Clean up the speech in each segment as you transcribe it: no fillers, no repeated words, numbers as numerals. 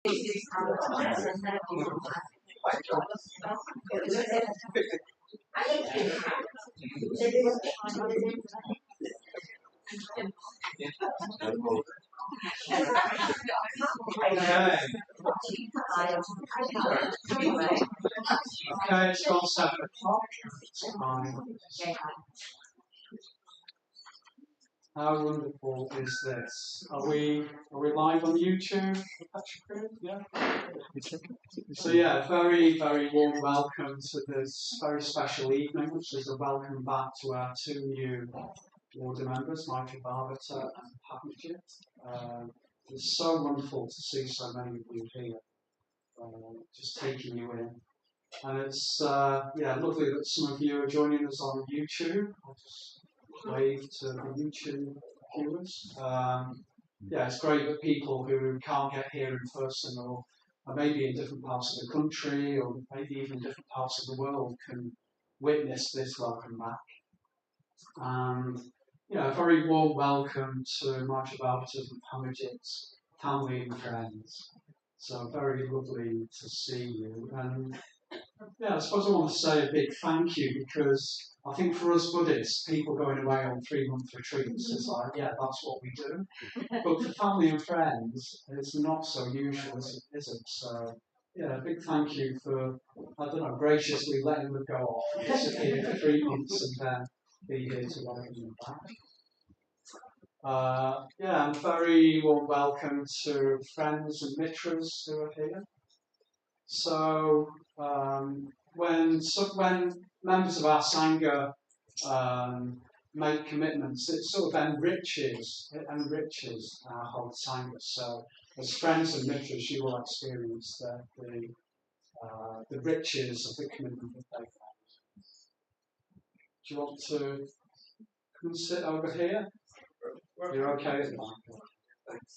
Okay, it's gone 7 o'clock. It's fine. How wonderful is this? Are we live on YouTube? Yeah. So yeah, very, very warm welcome to this very special evening, which is a welcome back to our 2 new order members, Maitrībhāvitā and Padmajit. It's so wonderful to see so many of you here, just taking you in. And it's lovely that some of you are joining us on YouTube. I'll just wave to the YouTube viewers. It's great that people who can't get here in person or maybe in different parts of the country or maybe even different parts of the world can witness this welcome back. And a very warm welcome to Maitrībhāvitā and Padmajit's family and friends. So very lovely to see you. And I suppose I want to say a big thank you, because I think for us Buddhists, people going away on 3-month retreats, it's like, that's what we do. But for family and friends, it's not so usual, is it? So, a big thank you for, graciously letting them go off, disappear for 3 months and then be here to welcome them back. And very warm welcome to friends and mitras who are here. So, when members of our Sangha make commitments, it sort of enriches our whole Sangha. So, as friends and mitras, you will experience the riches of the commitment that they've made. Do you want to come and sit over here? You're okay at the back. Thanks.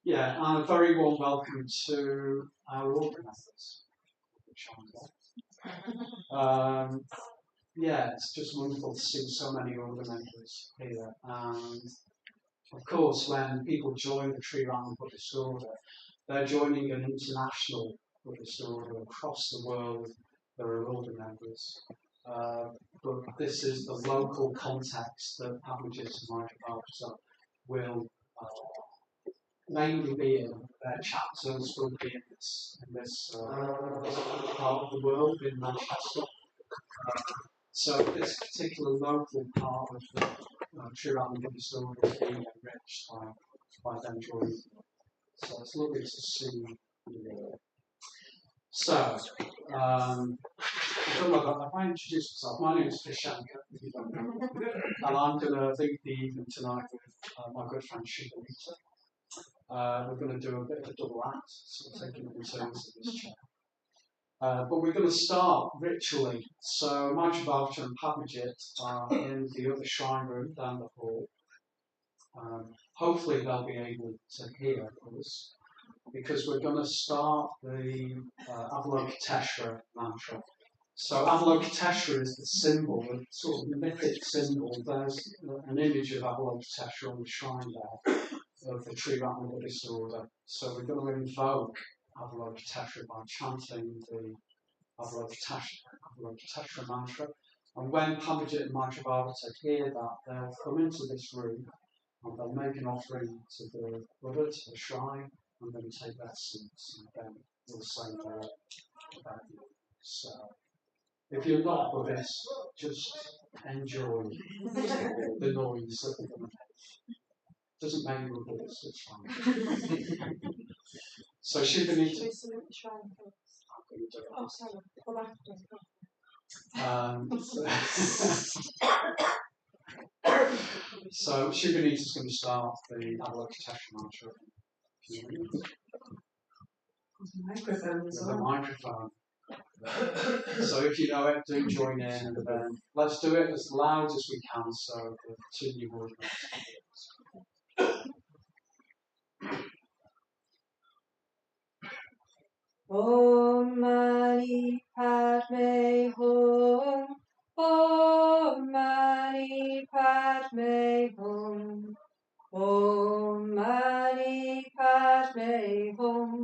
And a very warm welcome to our order members. It's just wonderful to see so many order members here. And of course, when people join the Triratna Buddhist Order, they're joining an international Buddhist order across the world. There are order members. But this is the local context that Padmajit and Maitrībhāvitā will mainly be in. Their chapters will be in this part of the world, in Manchester. So this particular local part of the Triratna Buddhist Order is being enriched by them joining. So it's lovely to see you there. So, if I introduce myself, my name is Vishankar, if you don't know. And I'm going to lead the evening tonight with my good friend Triratna. We're going to do a bit of a double act, so we're taking it in turns in this chair. But we're going to start ritually. So Maitrībhāvitā and Padmajit are in the other shrine room down the hall. Hopefully they'll be able to hear us, because we're going to start the Avalokiteshvara mantra. So Avalokiteshvara is the symbol, the sort of mythic symbol. There's an image of Avalokiteshvara on the shrine there, of the Triratna Buddhist Order. So we're going to invoke Avalokiteshvara by chanting the Avalokiteshvara mantra. And when Padmajit and Maitrībhāvitā hear that, they'll come into this room and they'll make an offering to the Buddha, to the shrine, and then take their seats, and then we'll say about you. So, if you're not Buddhist, just enjoy the noise that we're going to make. Doesn't make you a Buddhist, it's fine. So, Shubhanita. Oh, sorry. Go back. So Shubhanita's going to start the Avalokiteshvara mantra. With a microphone. So if you know it, do join in, and then let's do it as loud as we can, so the 2 new audience can hear us. Om Mani Padme Hum. Om Mani Padme Hum. Om Mani Padme Hum.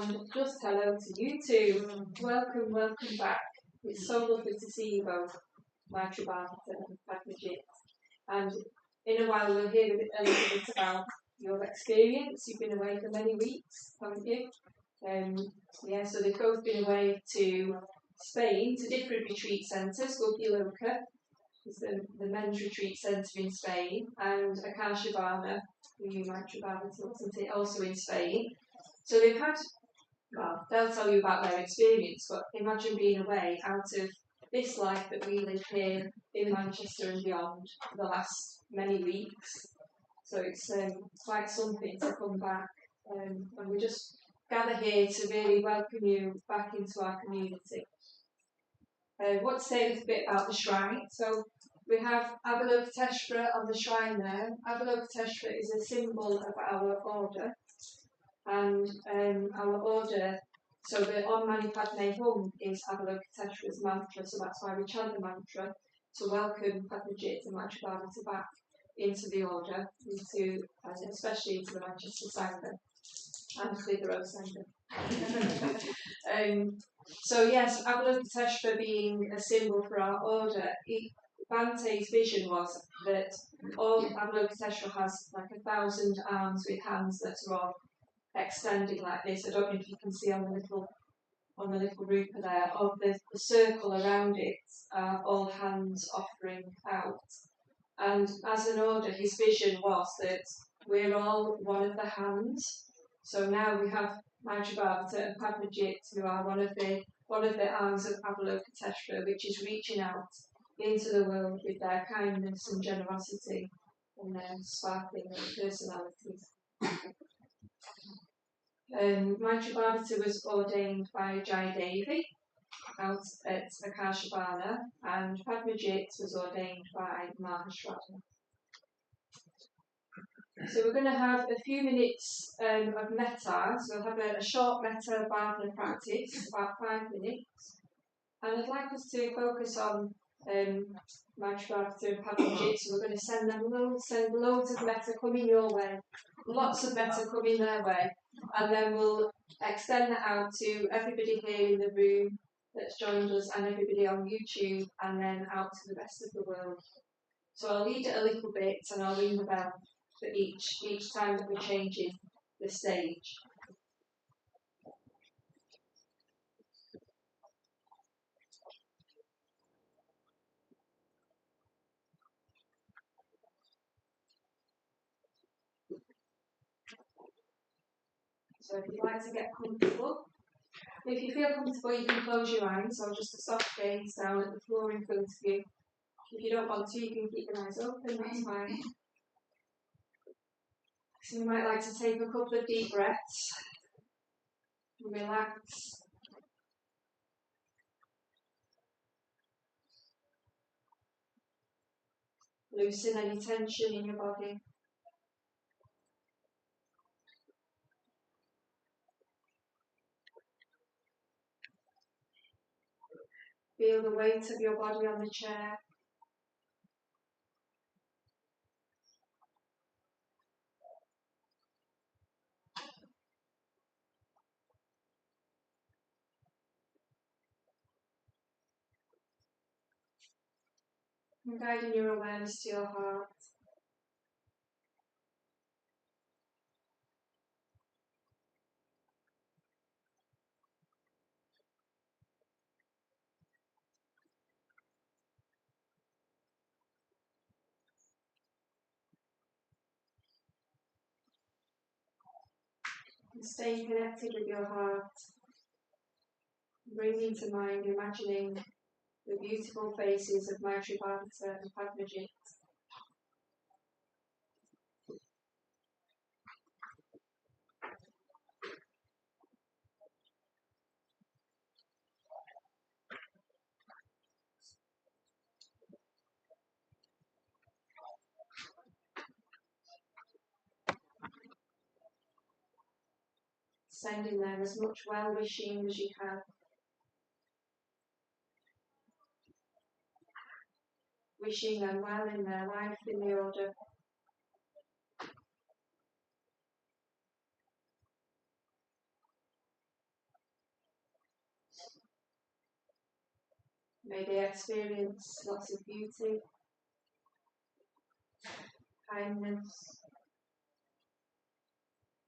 And just hello to you too. Welcome, welcome back. It's so lovely to see you both, Maitrībhāvitā and Padmajit. And in a while we'll hear a little bit about your experience. You've been away for many weeks, haven't you? So they've both been away to Spain, to different retreat centres. Lotus is the men's retreat centre in Spain, and Akashvana, Maitrībhāvitā, wasn't it, also in Spain. So they've had, well, they'll tell you about their experience, but imagine being away out of this life that we live here in Manchester and beyond for the last many weeks. So it's quite something to come back, and we just gather here to really welcome you back into our community. Want to say a little bit about the shrine. So we have Avalokiteshvara on the shrine there. Avalokiteshvara is a symbol of our order, and our order, so the Om Mani Padme Hum is Avalokiteshvara's mantra, so that's why we chant the mantra to welcome Padmajit and Maitrībhāvitā back into the order, especially into the Manchester Centre and Clitheroe Centre. So yes, Avalokiteshvara being a symbol for our order, Bante's vision was that all Avalokiteshvara has like 1,000 arms with hands that are all extending like this. I don't know if you can see on the little rupa there, of the circle around it are all hands offering out. And as an order, his vision was that we're all one of the hands. So now we have Maitrībhāvitā and Padmajit, who are one of the arms of Avalokiteshvara, which is reaching out into the world with their kindness and generosity and their sparkling personalities. Maitrībhāvitā was ordained by Jayadevi out at Akashvana, and Padmajit was ordained by Mahashraddha. So we're going to have a few minutes of metta. So we'll have a short metta bhavana practice, about 5 minutes. And I'd like us to focus on Maitrībhāvitā and Padmajit. So we're going to send loads of metta coming your way, lots of metta coming their way. And then we'll extend that out to everybody here in the room that's joined us and everybody on YouTube, and then out to the rest of the world. So I'll lead it a little bit and I'll ring the bell for each time that we're changing the stage. So if you'd like to get comfortable, if you feel comfortable you can close your eyes or just a soft gaze down at the floor in front of you. If you don't want to, you can keep your eyes open, that's fine. So you might like to take a couple of deep breaths, relax. Loosen any tension in your body. Feel the weight of your body on the chair. And guiding your awareness to your heart. And staying connected with your heart. Bringing to mind, imagining the beautiful faces of Maitrībhāvitā and Padmajit. Sending them as much well-wishing as you can. Wishing them well in their life in the order. May they experience lots of beauty, kindness,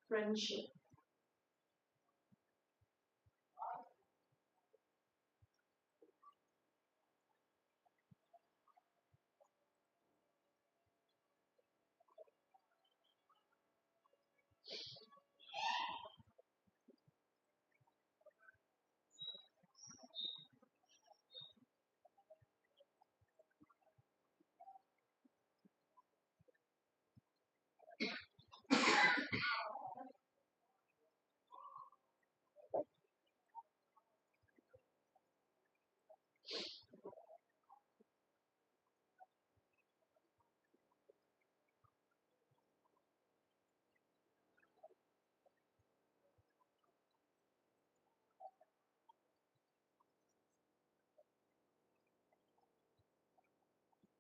friendship.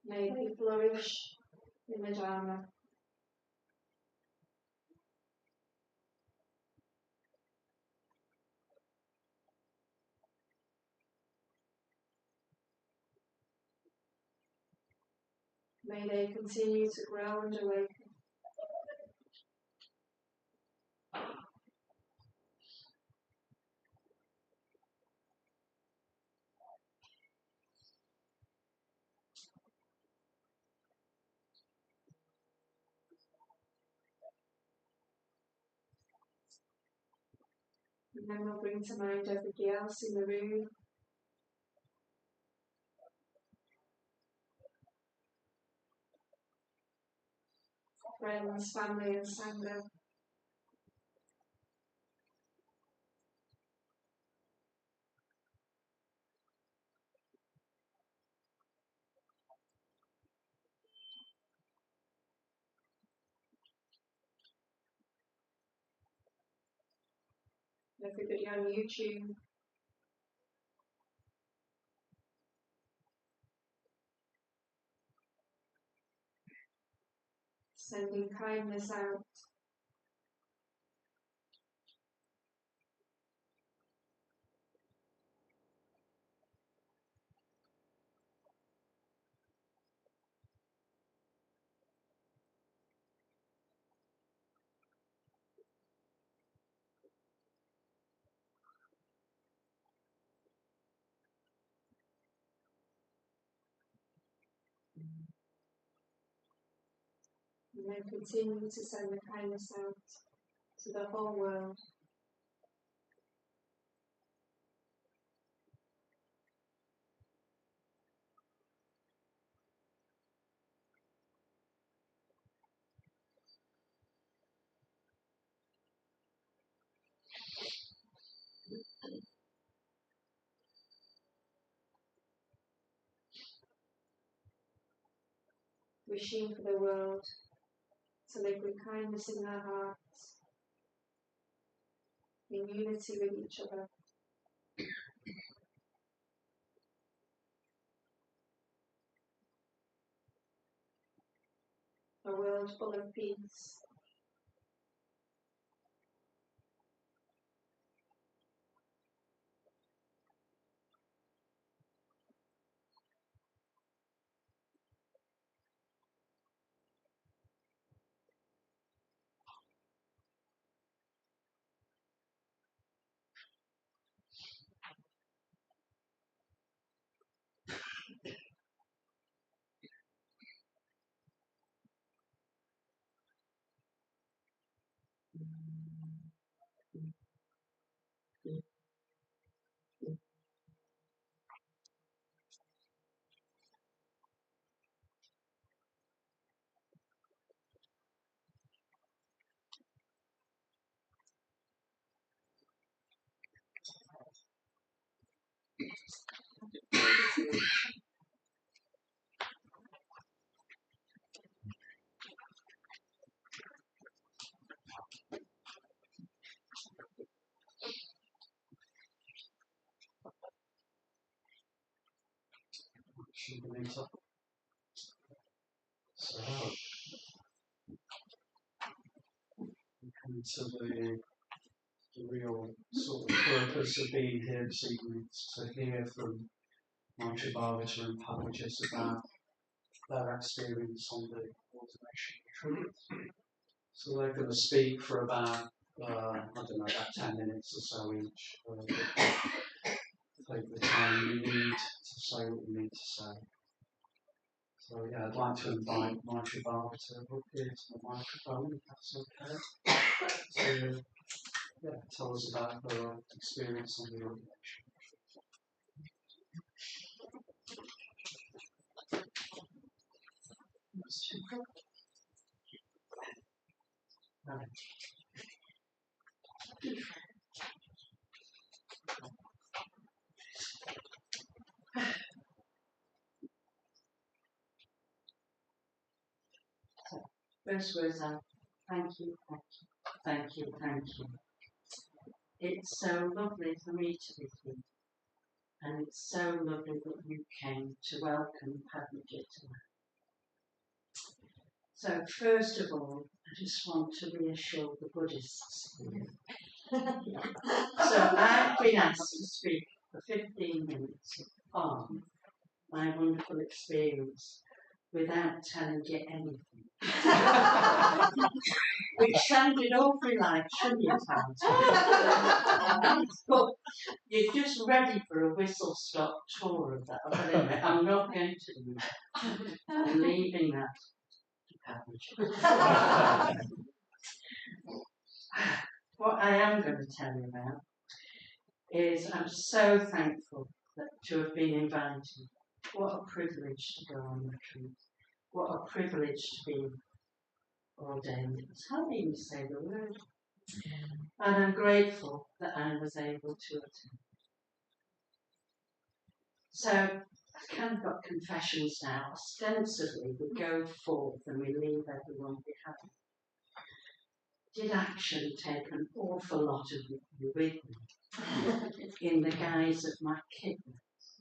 May they flourish in the Dharma. May they continue to grow and awaken. And then we'll bring to mind everybody else in the room. Friends, family and Sangha. Everybody on YouTube. Sending kindness out. And then continue to send the kindness out to the whole world. Wishing for the world to live with kindness in their hearts, in unity with each other. A world full of peace. So, we come to the real sort of purpose of being here this evening, to hear from Maitrībhāvitā and Padmajit about their experience on the ordination retreat. So they're going to speak for about, about 10 minutes or so each. Take the time you need to say what you need to say. So yeah, I'd like to invite Maitrībhāvitā up here to the microphone, if that's okay. To tell us about her experience on the ordination. First words are thank you, thank you, thank you, thank you. It's so lovely for me to be here, and it's so lovely that you came to welcome Padmajit tonight. So first of all, I just want to reassure the Buddhists here. So I've been asked to speak for 15 minutes on my wonderful experience without telling you anything. Which sounded awfully like tribute time. But you're just ready for a whistle-stop tour of that. But anyway, I'm not going to do that. I'm leaving that to Padmajit. What I am going to tell you about is I'm so thankful to have been invited. What a privilege to go on retreat. What a privilege to be ordained. It's hard even to say the word. And I'm grateful that I was able to attend. So I've kind of got confessions now. Ostensibly, we go forth and we leave everyone behind. Did actually take an awful lot of you with me in the guise of my kidneys.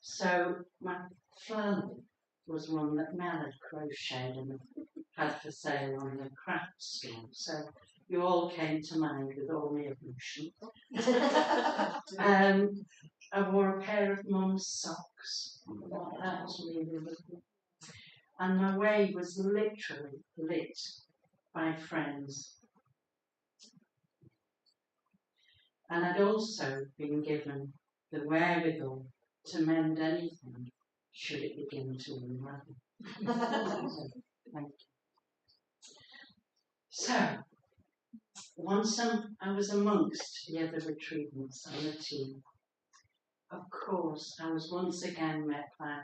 So my flannel was one that Mel had crocheted and had for sale on the craft store. So you all came to mind with all my emotion. I wore a pair of Mum's socks. That was really lovely. And my way was literally lit by friends. And I'd also been given the wherewithal to mend anything should it begin to unravel. Thank you. So, once I was amongst the other retreatants and the team, of course, I was once again met by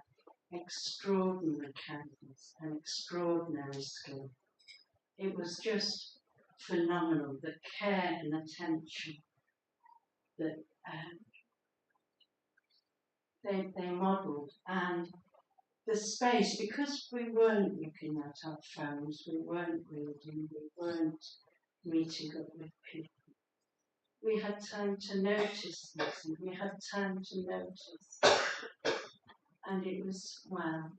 extraordinary kindness and extraordinary skill. It was just phenomenal, the care and attention that they modelled, and the space, because we weren't looking at our phones, we weren't reading, we weren't meeting up with people. We had time to notice this, and we had time to notice. And it was, well,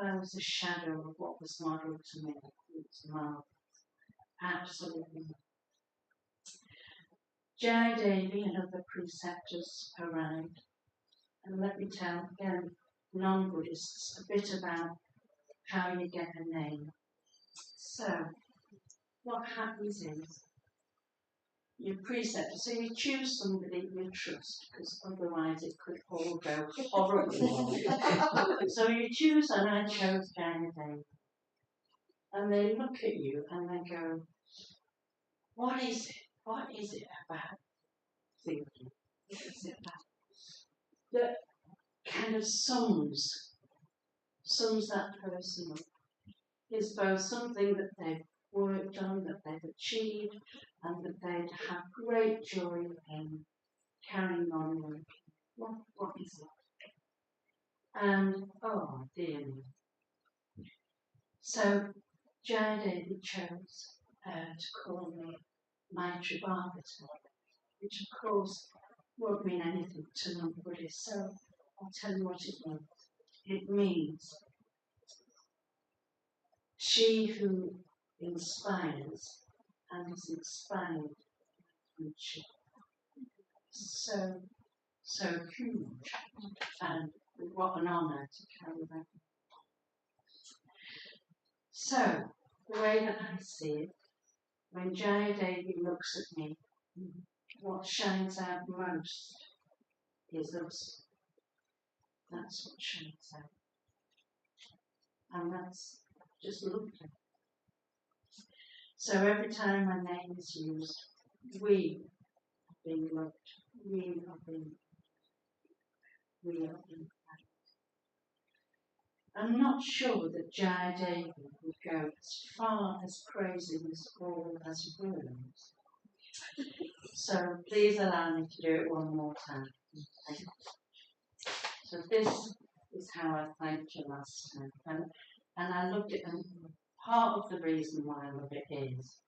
I was a shadow of what was modelled to me. It was marvellous. Absolutely. Jai Devi and other preceptors arrived. And let me tell, again, non-Buddhists, a bit about how you get a name. So, what happens is, your preceptor, so you choose somebody you trust, because otherwise it could all go horribly wrong. So you choose, and I chose Jai Devi. And they look at you and they go, what is it? What is it about thinking? What is it about? That kind of sums that person up. Is both something that they've worked on, that they've achieved, and that they'd have great joy in carrying on working. What is it? And, oh dear me. So, Jai Devi chose to call me Maitrībhāvitā, which of course won't mean anything to non-Buddhists, so I'll tell you what it means. It means she who inspires and is inspired by friendship. So so huge, and what an honour to carry that. So, the way that I see it, when Jaya Devi looks at me, what shines out most is us. That's what shines out. And that's just lovely. So every time my name is used, we are being loved, we are being I'm not sure that Jaya Devi would go as far as praising us all as worms. So please allow me to do it one more time. So this is how I thanked you last time. And I loved it, and part of the reason why I love it is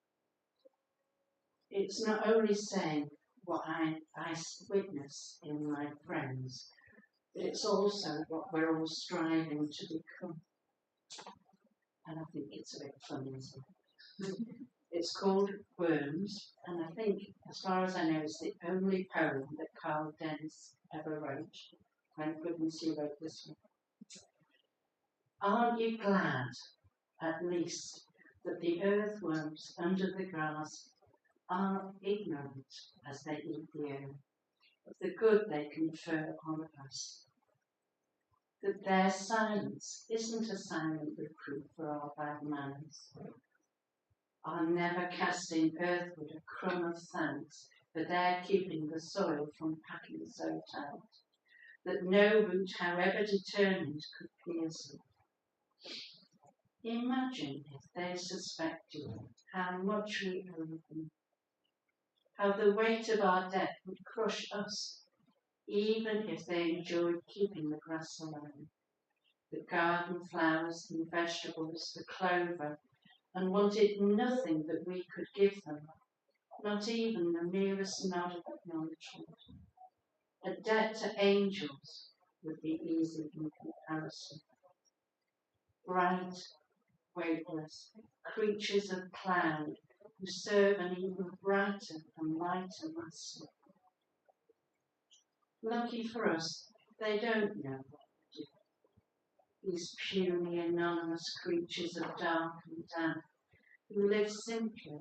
it's not only saying what I witness in my friends, but it's also what we're all striving to become. And I think it's a bit funny, isn't it? It's called Worms, and I think, as far as I know, it's the only poem that Carl Dennis ever wrote. Thank goodness he wrote this one. Aren't you glad, at least, that the earthworms under the grass are ignorant as they eat the air of the good they confer on us? That their silence isn't a silent reproof for our bad manners, are never casting earthward a crumb of thanks for their keeping the soil from packing so tight, that no root, however determined, could pierce it. Imagine if they suspected how much we owe them, how the weight of our debt would crush us, even if they enjoyed keeping the grass alone, the garden flowers and vegetables, the clover, and wanted nothing that we could give them, not even the merest nod of acknowledgement. A debt to angels would be easy in comparison. Bright, weightless, creatures of cloud who serve an even brighter and lighter master. Lucky for us, they don't know what to do. These puny, anonymous creatures of dark and damp, who live simply,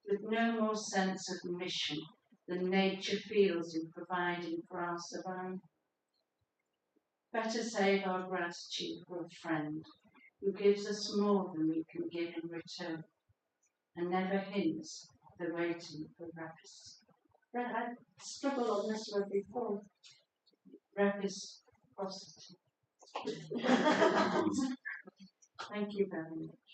with no more sense of mission than nature feels in providing for our survival. Better save our gratitude for a friend who gives us more than we can give in return, and never hints the waiting for I struggled on this word before. Reciprocity. Thank you very much.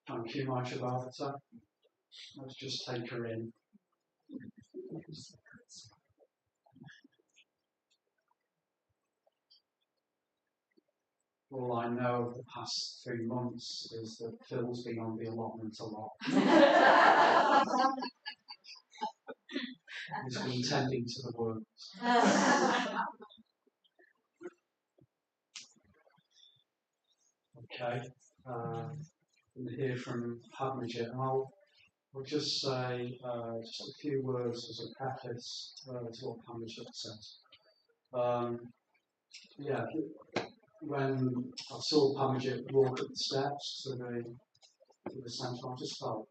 Thank you, Maitrībhāvitā. Let's just take her in. All I know of the past 3 months is that Phil's been on the allotment a lot. He's been tending to the worms. Okay. We'll hear from Padmajit, and I'll just say just a few words as a preface to what Padmajit says. When I saw Padmajit walk up the steps to the centre, I just felt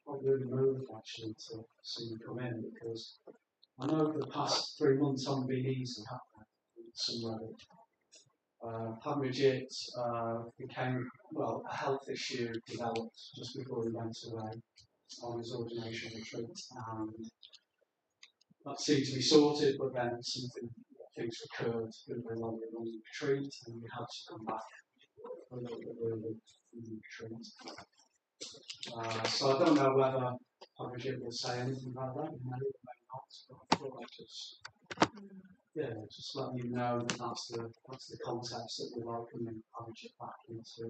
really moved actually to see him come in, because I know the past 3 months haven't been easy, have they? In some level. Padmajit became, a health issue developed just before he went away on his ordination retreat, and that seemed to be sorted, but then things recurred while we were on the retreat, and we had to come back a little bit early from the retreat. So I don't know whether Padmajit will say anything about that, he may or may not, but I thought I'd just let you know that that's the context that we're welcoming Padmajit back into.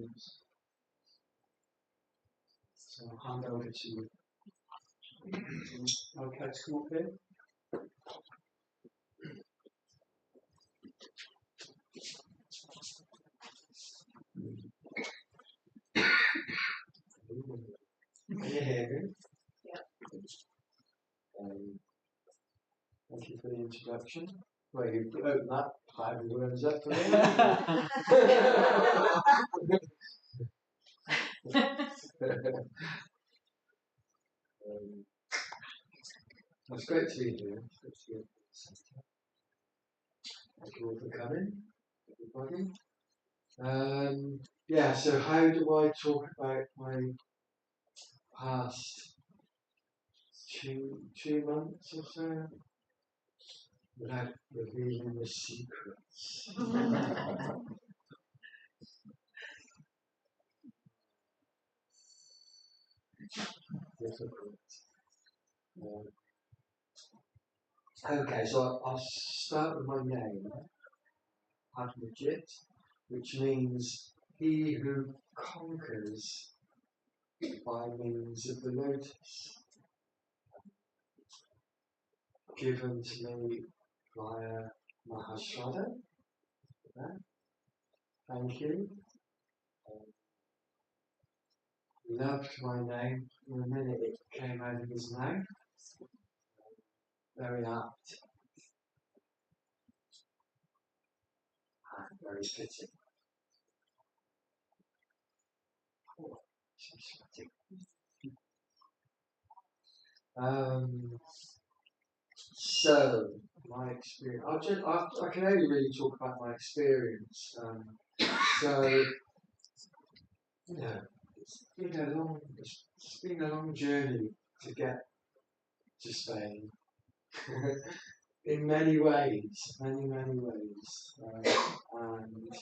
So I'll hand over to you. Okay, to come up here. Can you hear me? Yeah. Thank you for the introduction. Well, you've opened that five words up for me. It's great to be here. It's good to be at the centre. Thank you all for coming, everybody. So how do I talk about my past 2 months or so without revealing the secrets? Difficult. Okay, so I'll start with my name, Padmajit, which means he who conquers by means of the Lotus. Given to me via Mahashraddha. Thank you. Loved my name from the minute it came out of his mouth. Very apt and very fitting. Oh, so sweaty. So my experience. I can only really talk about my experience. It's been a long journey to get to Spain. In many ways, many ways, and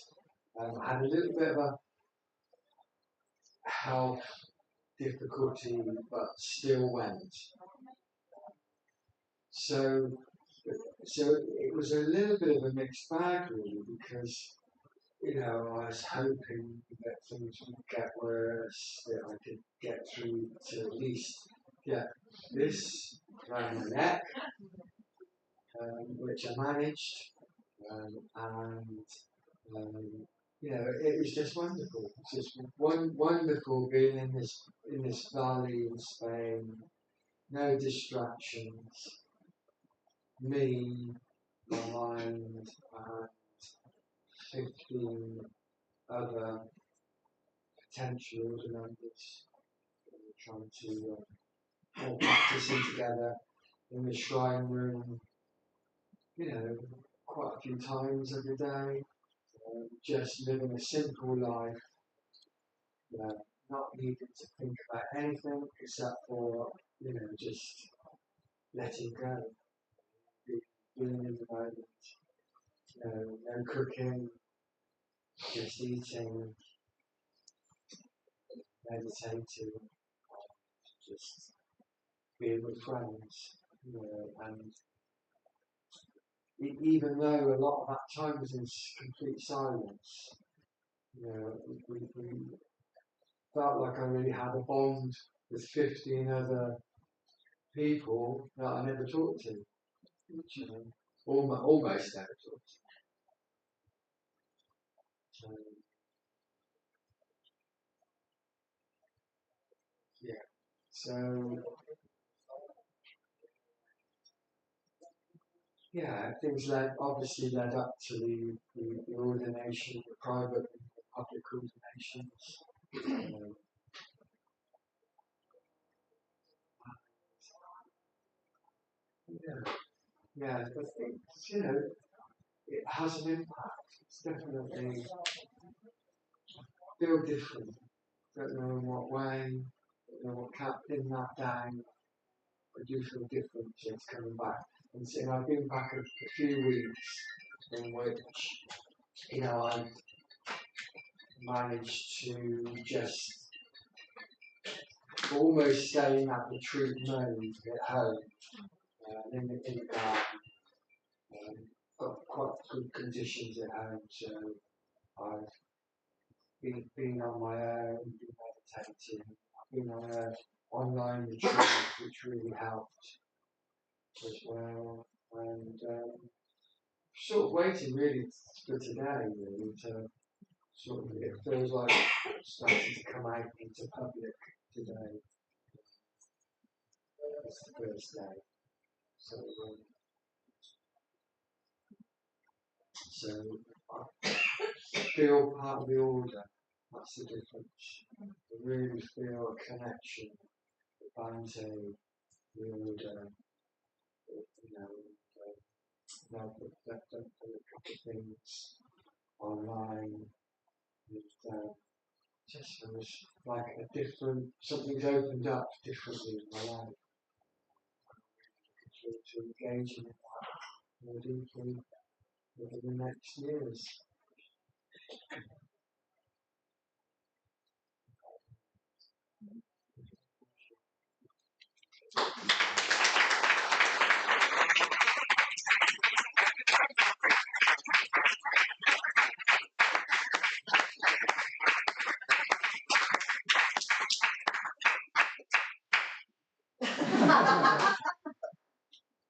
I had a little bit of a health difficulty, but still went. So it was a little bit of a mixed bag, really, because I was hoping that things would get worse, that I could get through to at least get this around my neck, which I managed, it was just wonderful. It's just wonderful being in this valley in Spain, no distractions, me, my mind, and 15 other potential order members trying to all practicing together in the shrine room, quite a few times every day, just living a simple life, not needing to think about anything except for, just letting go, being in the moment, no cooking, just eating, meditating, just being with friends, and even though a lot of that time was in complete silence, we felt like I really had a bond with 15 other people that I never talked to, almost never talked to. Things obviously led up to the ordination, the private and the public ordinations. I think, it has an impact. It's definitely feel different. Don't know in what way, don't know what kept in that down. I do feel different since coming back. And so I've been back a few weeks in which, I've managed to just almost stay in that retreat mode at home, in the garden. Got quite good conditions at home, so I've been on my own, been meditating. I've been on an online retreat, which really helped as well. And sort of waiting really for today, really, to sort of, it feels like starting to come out into public today. It's the first day. So I feel part of the order. That's the difference. I really feel a connection. The Bhante, the order, that look at things online. Just feels like a different, something's opened up differently in my life. To engage in that more deeply over the next years.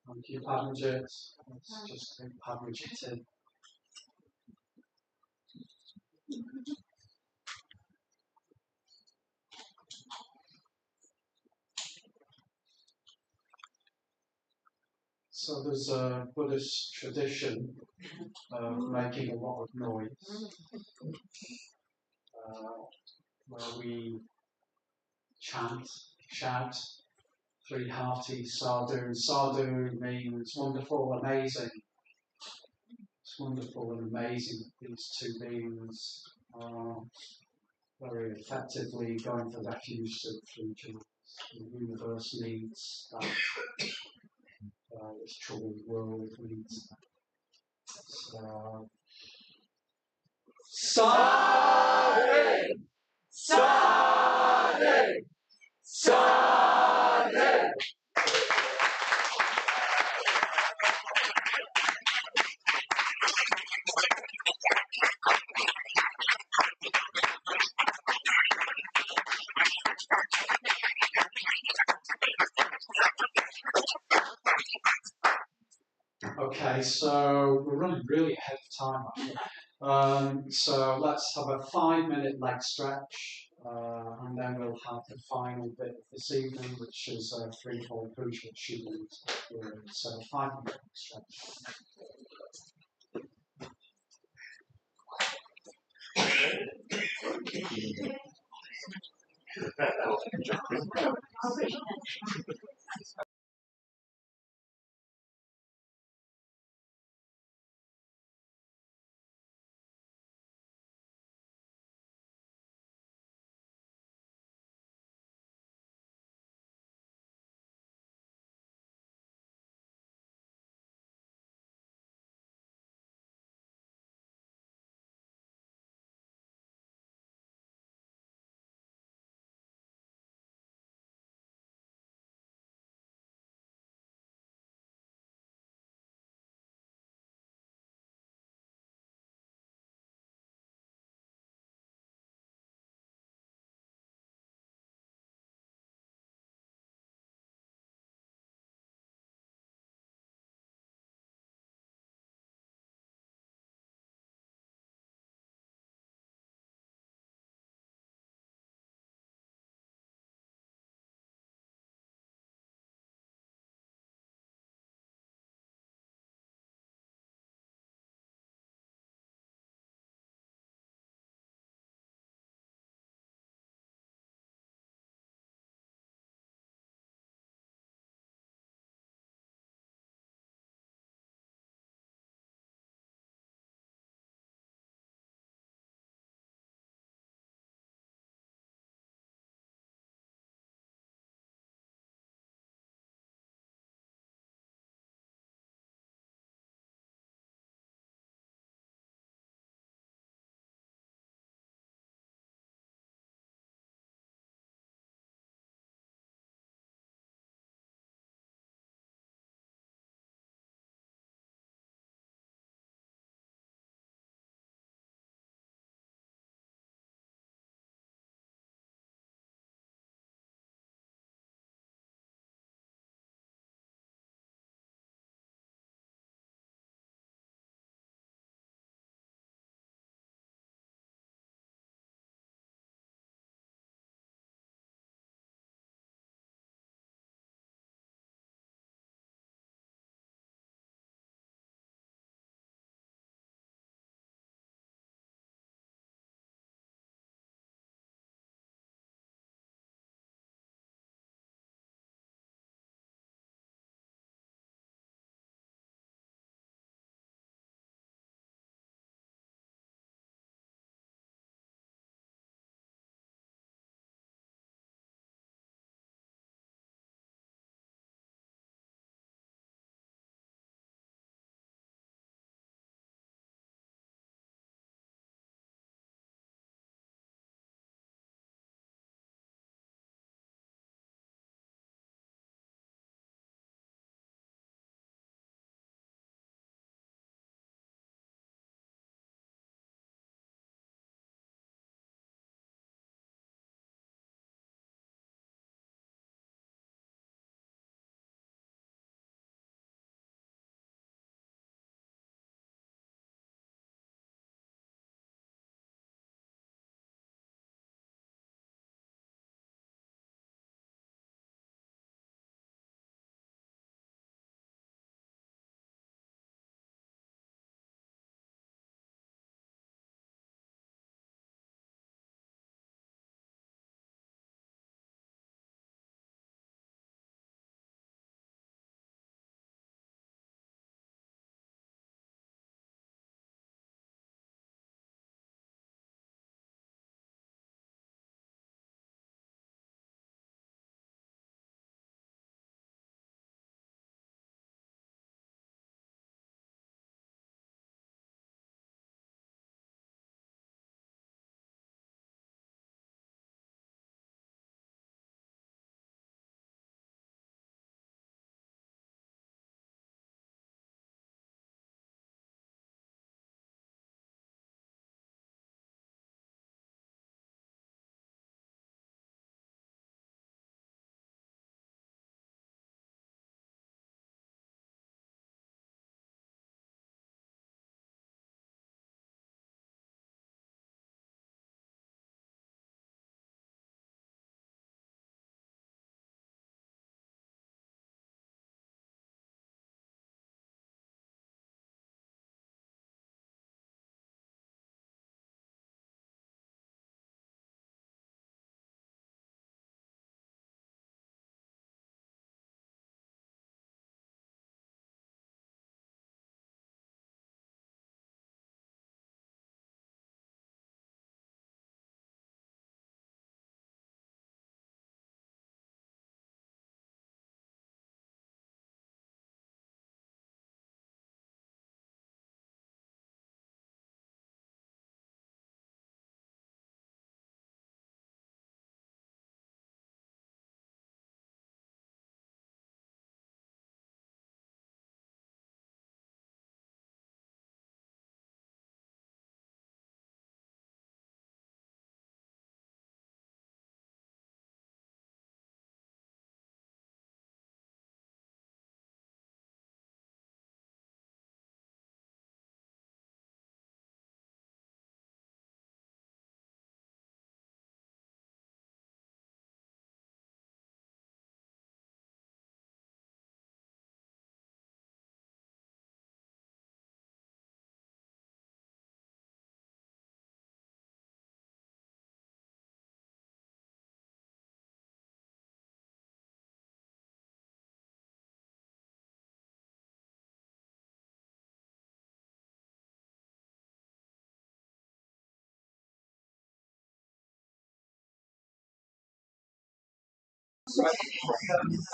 Thank you, Padmajit. Let's just take Padmajit in. So there's a Buddhist tradition of making a lot of noise, where we chant, shout, three hearty sadhu. Sadhu means wonderful, amazing. It's wonderful and amazing that these two beings are very effectively going for refuge to the three jewels. The universe needs that. This troubled world needs that. So, Sadhu! Sadhu! Sadhu! Okay, so we're running really ahead of time, actually. So let's have a 5-minute leg stretch, and then we'll have the final bit of this evening, which is a threefold push, which you will. So 5-minute leg stretch.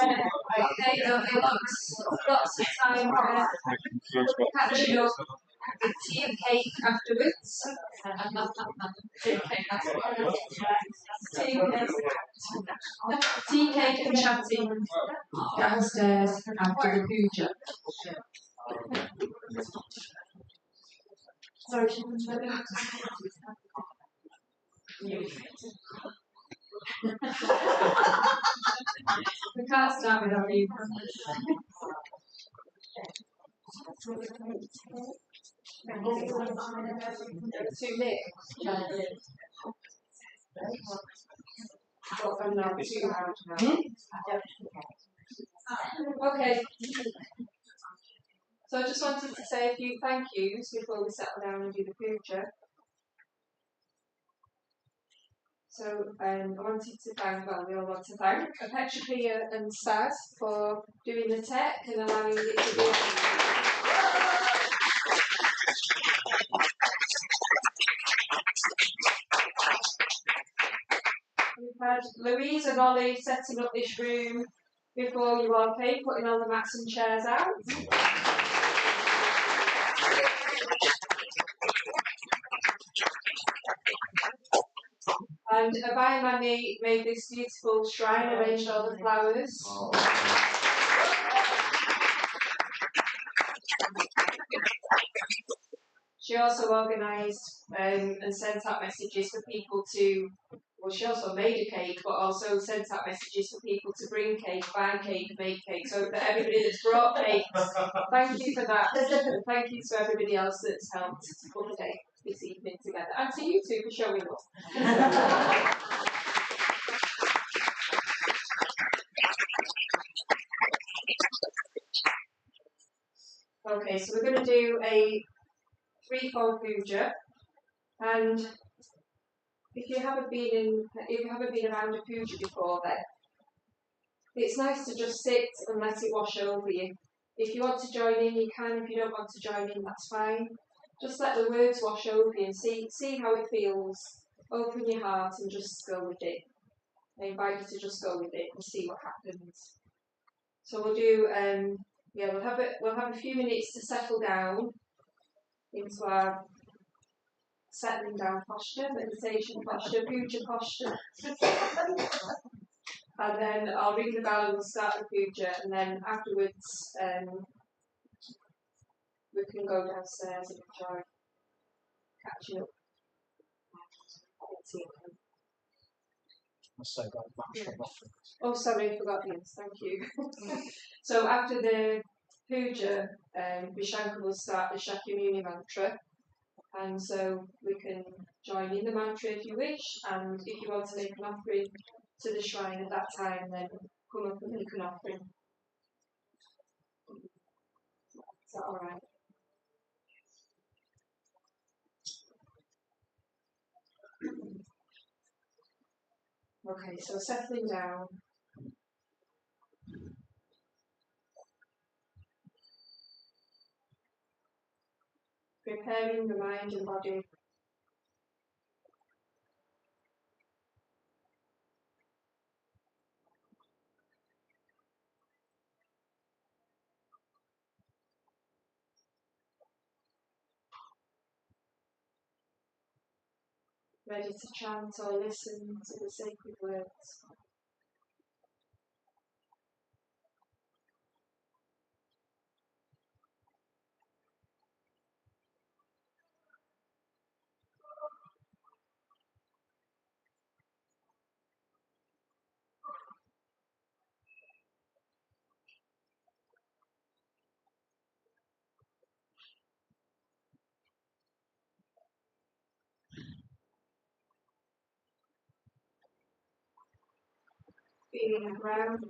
Okay, there'll be lots of time catching up with tea and cake afterwards. Tea, cake and chatting downstairs after the puja. Sorry, we can't start without you. Too late. Well, I'm not too loud now. Okay. So I just wanted to say a few thank yous before we settle down and do the puja. So I wanted to thank, well, we all want to thank Maitrībhāvitā and Saz for doing the tech and allowing it to be. We've had Louise and Ollie setting up this room before you all came, putting all the mats and chairs out. And Abhayamani made this beautiful shrine, arranged all the flowers. She also organised and sent out messages for people to, well, she also made a cake, but also sent out messages for people to bring cake, buy cake, make cake, so that everybody that's brought cakes, thank you for that. Thank you to everybody else that's helped put the day this evening together. And to you two for showing up. Okay, so we're going to do a threefold puja, and if you haven't been around a puja before, then it's nice to just sit and let it wash over you. If you want to join in, you can. If you don't want to join in, that's fine. Just let the words wash over you and see how it feels. Open your heart and just go with it. I invite you to just go with it and see what happens. So we'll do. We'll have a few minutes to settle down into our settling down posture, meditation posture, puja posture. And then I'll ring the bell and we'll start the puja, and then afterwards we can go downstairs and enjoy catching up. Oh, sorry, I forgot the thank you. So after the puja, Vishankar will start the Shakyamuni mantra, and so we can join in the mantra if you wish, and if you want to make an offering to the shrine at that time, then come up and make an offering. Is that alright? Okay, so settling down. Preparing the mind and body. Ready to chant or listen to the sacred words. Feeling the ground.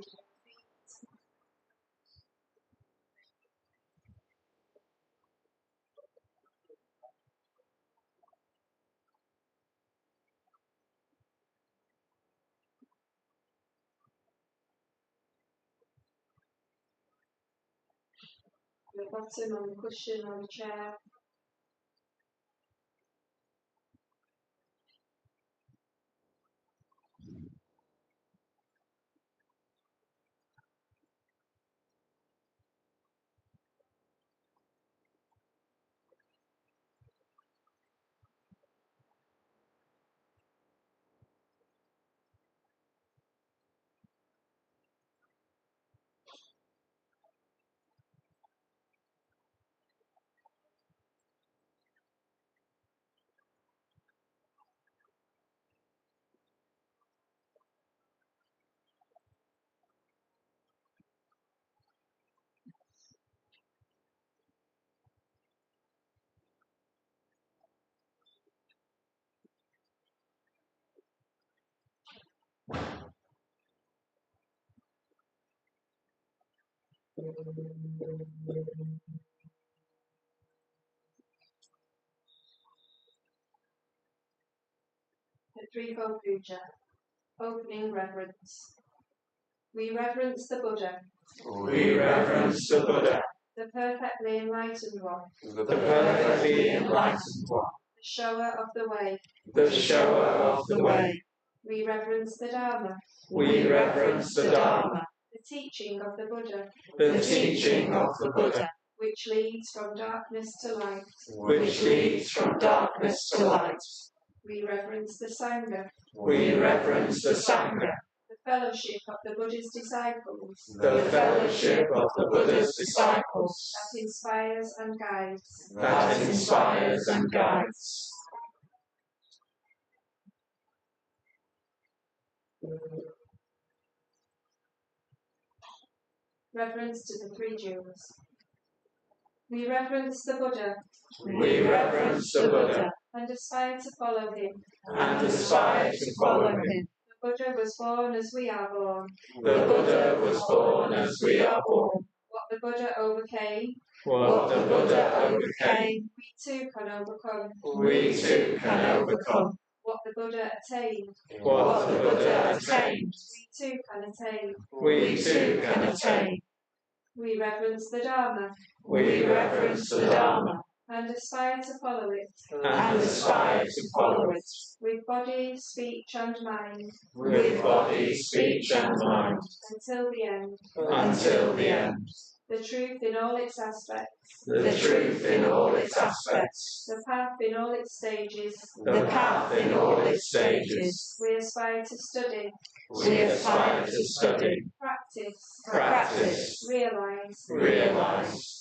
The bottom on the cushion on the chair. The threefold puja. Opening reverence. We reverence the Buddha. We reverence the Buddha, The perfectly enlightened one. the perfectly enlightened one, The shower of the way. the shower of the way. We reverence the Dharma. We reverence the Dharma, The teaching of the Buddha. the teaching of the Buddha, Which leads from darkness to light. which leads from darkness to light. We reverence the Sangha. We reverence the Sangha, The fellowship of the Buddha's disciples. the fellowship of the Buddha's disciples, That inspires and guides. that inspires and guides. Reverence to the three jewels. We reverence the Buddha. We reverence the Buddha, And aspire to follow him. and aspire to follow him. The Buddha was born as we are born. The Buddha was born as we are born. What the Buddha overcame, What the Buddha overcame, we too can overcome. we too can overcome. What the Buddha attained, What the Buddha attained, we too can attain. we too can attain. We reverence the Dharma We reverence the Dharma, and aspire to follow it and aspire to follow it, with body, speech and mind with body, speech and mind, until the end. until the end. The truth in all its aspects, The truth in all its aspects, the path in all its stages, the path in all its stages. we aspire to study, We aspire to study, practice, realize. realize.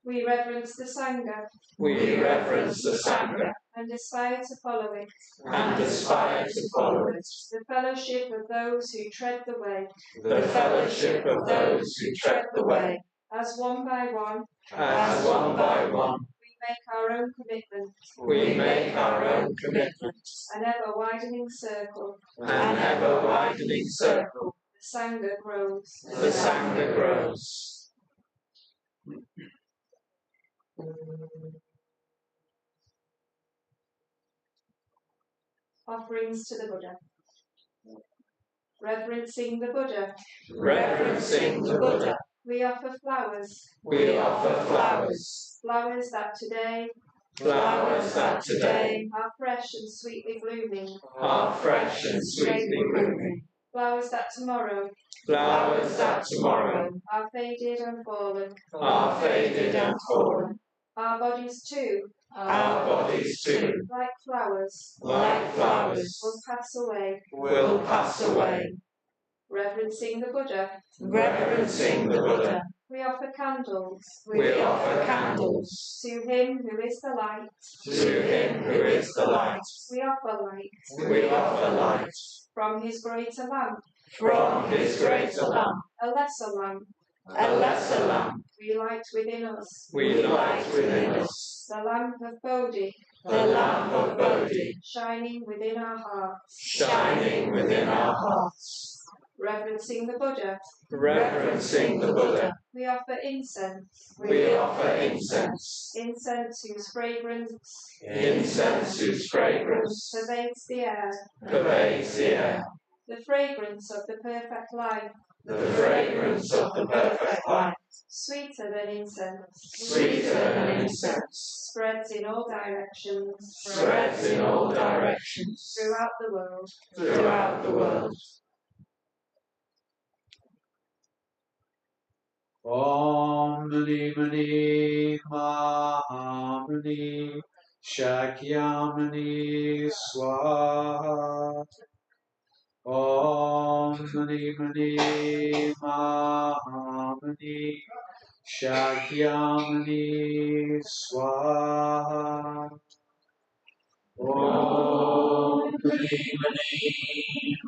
We reverence the Sangha We reverence the Sangha, and aspire to follow it. and aspire to follow it. The fellowship of those who tread the way, The fellowship of those who tread the way, as one by one, as one by one, we make our own commitment, we make our own commitment. an ever-widening circle. An ever-widening circle, The Sangha grows. the Sangha grows. Offerings to the Buddha. Reverencing the Buddha, Reverencing the Buddha, we offer flowers, we offer flowers, flowers that today flowers that today are fresh and sweetly blooming, are fresh and sweetly blooming, flowers that tomorrow flowers that tomorrow are faded and fallen. are faded and fallen. Our bodies too, Our bodies too, like flowers, like flowers, will pass away. will pass away. Reverencing the Buddha, Reverencing the Buddha, we offer candles we offer candles. to him who is the light. To him who is the light, We offer light we offer light. from his greater lamp, From his greater lamp, a lesser lamp a lesser lamp, we light within us, we light within us. the lamp of Bodhi The lamp of Bodhi, shining within our hearts. shining within our hearts. Reverencing the Buddha, Reverencing the Buddha, we offer incense, we offer incense. incense whose fragrance Incense whose fragrance pervades the air, pervades the air. the fragrance of the perfect life, The fragrance of the perfect life, sweeter than incense, sweeter than incense, spreads in all directions, spreads in all directions throughout the world. throughout the world. Om Mani Mani Mahamani Shakyamani Swaha. Om Mani Mani Mahamani Shakyamani Swaha. Om Mani Mani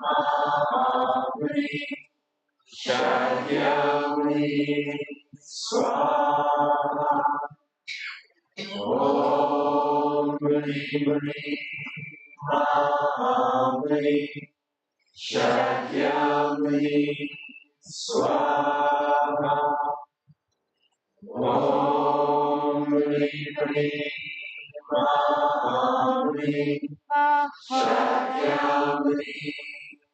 Mahamani Shakyamani Swaha. Om Mani Mani Mahamani Shakyamani Swaha. Om Mani Mani Mani Shakyamuni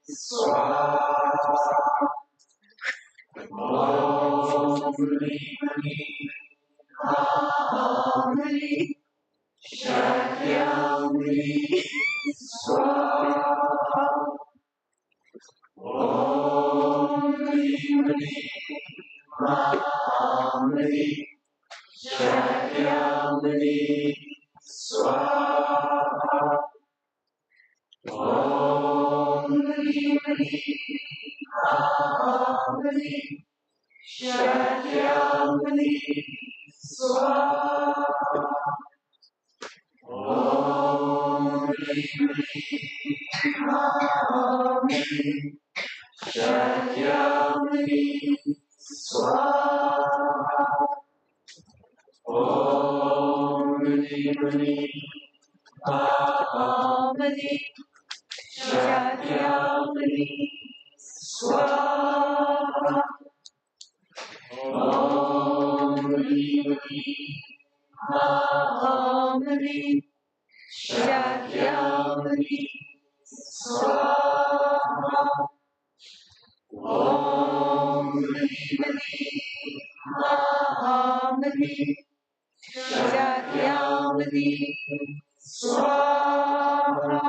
Swaha. Om Mani Mani Mani Shakyamuni Swaha. Om Mani Mani Mani Shakyamuni Swaha. Om Mani Mani Mani Shakyamuni Swaha. Om Mani Mani Shakyamuni Swaha. Om Mani Mani Mani Shakyamuni Swaha. Om Mani Mani Mani Shakyamuni Swaha. Om Mani Mani Mani Shakyamuni Swaha.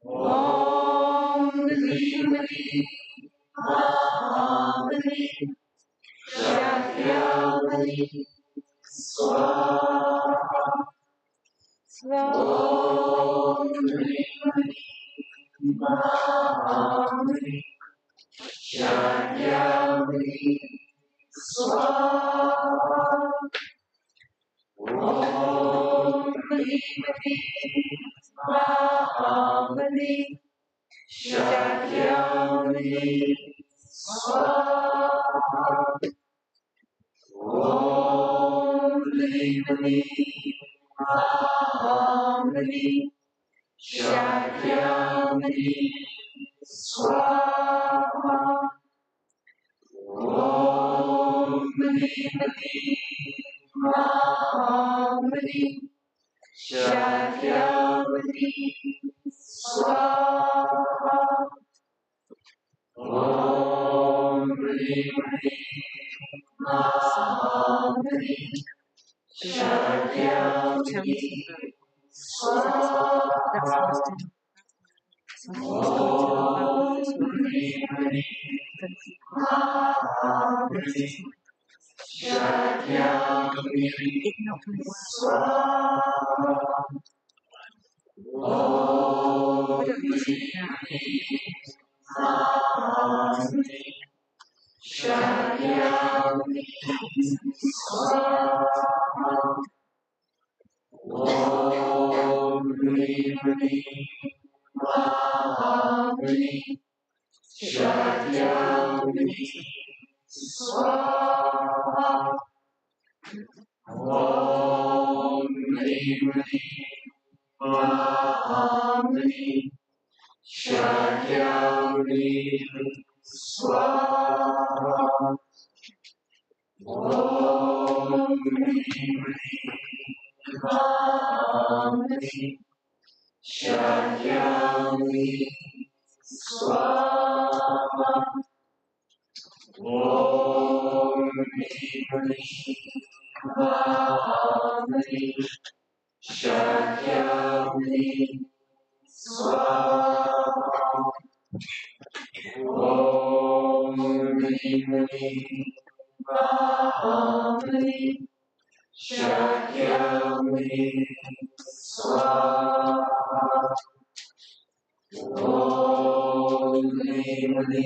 Om Mani Mani Mani Shakyamuni Swaha. Om Mani Mani Mani Shakyamuni Swaha. Om Mani Mani Mani Shakyamuni Swaha. Om Mani Mani Mani Shakyamuni Swaha. Om Mani Mani Mani Shakyamuni Swaha. Om Mani Mani Mani Shakyamuni Swaha. Om Mani Mani Mani Shakyamuni Swaha. Om Mani Mani Mani Shakyamuni Swaha. Om Mani Mani Mani Shakyamuni Swaha. Om Mani Mani Mani Shakyamuni Swaha. Om Mani Mani Mani Shakyamuni Swaha. Om Mani Mani Mani Shakyamuni Swaha. Om Mani Mani Mani Shakyamuni Swaha. Om Mani Mani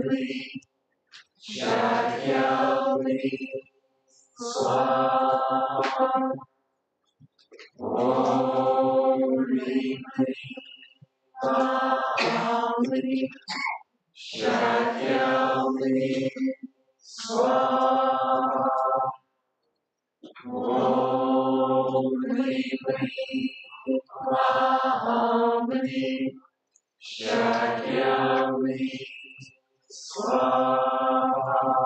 Mani Shakyamuni Swaha. Om Mani Mani Mani Shakyamuni Swaha. Om Mani Mani Mani Shakyamuni Swaha.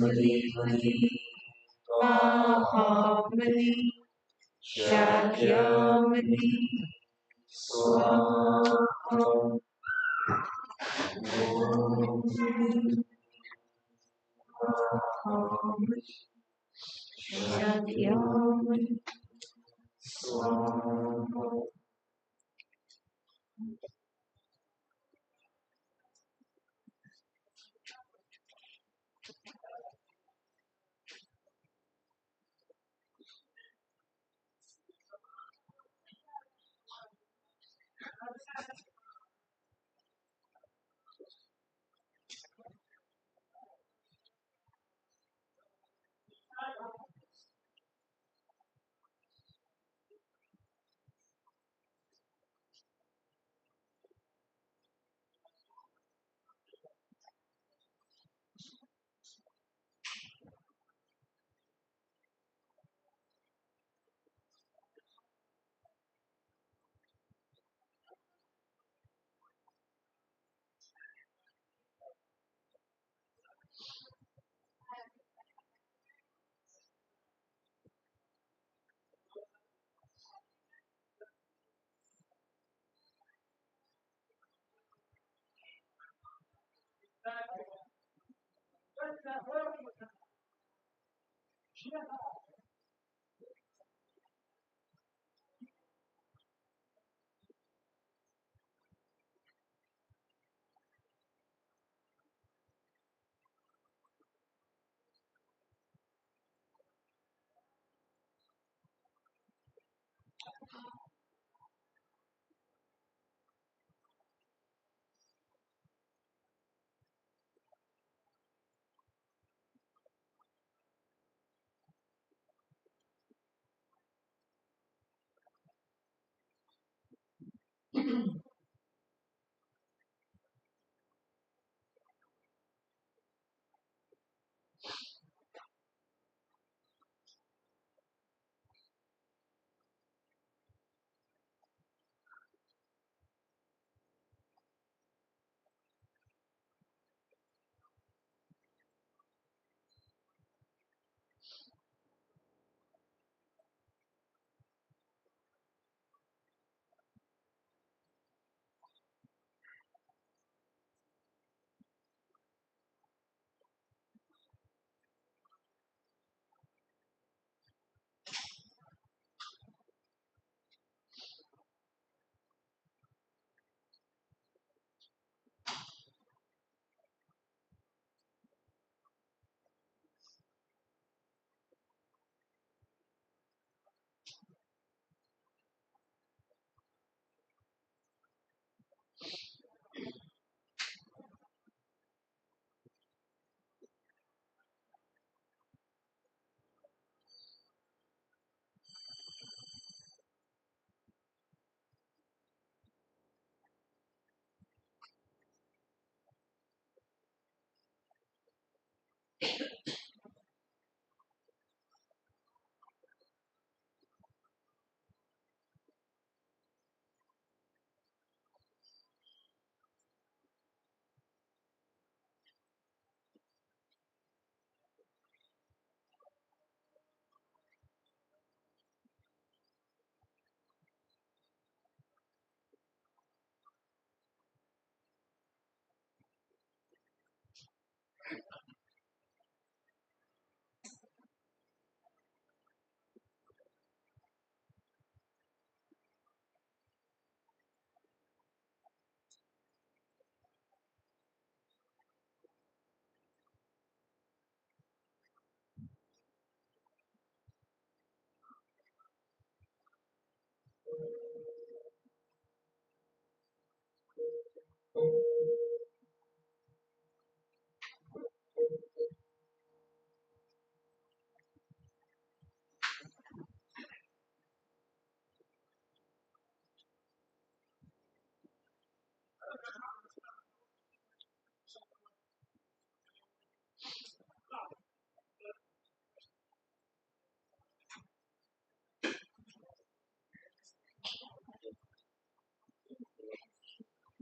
Maitrībhāvitā Shakyamuni Swaha Shakyamuni Swaha.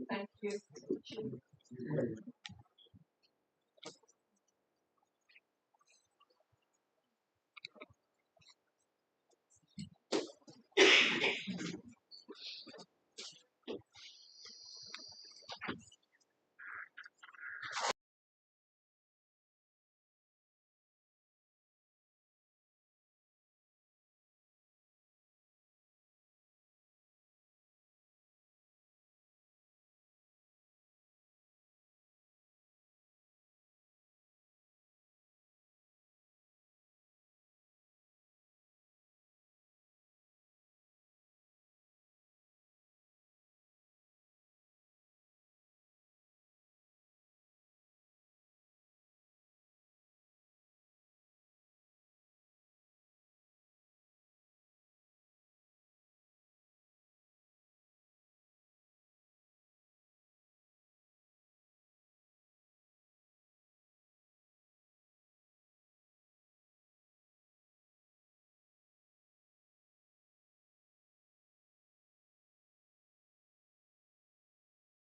Thank you. you.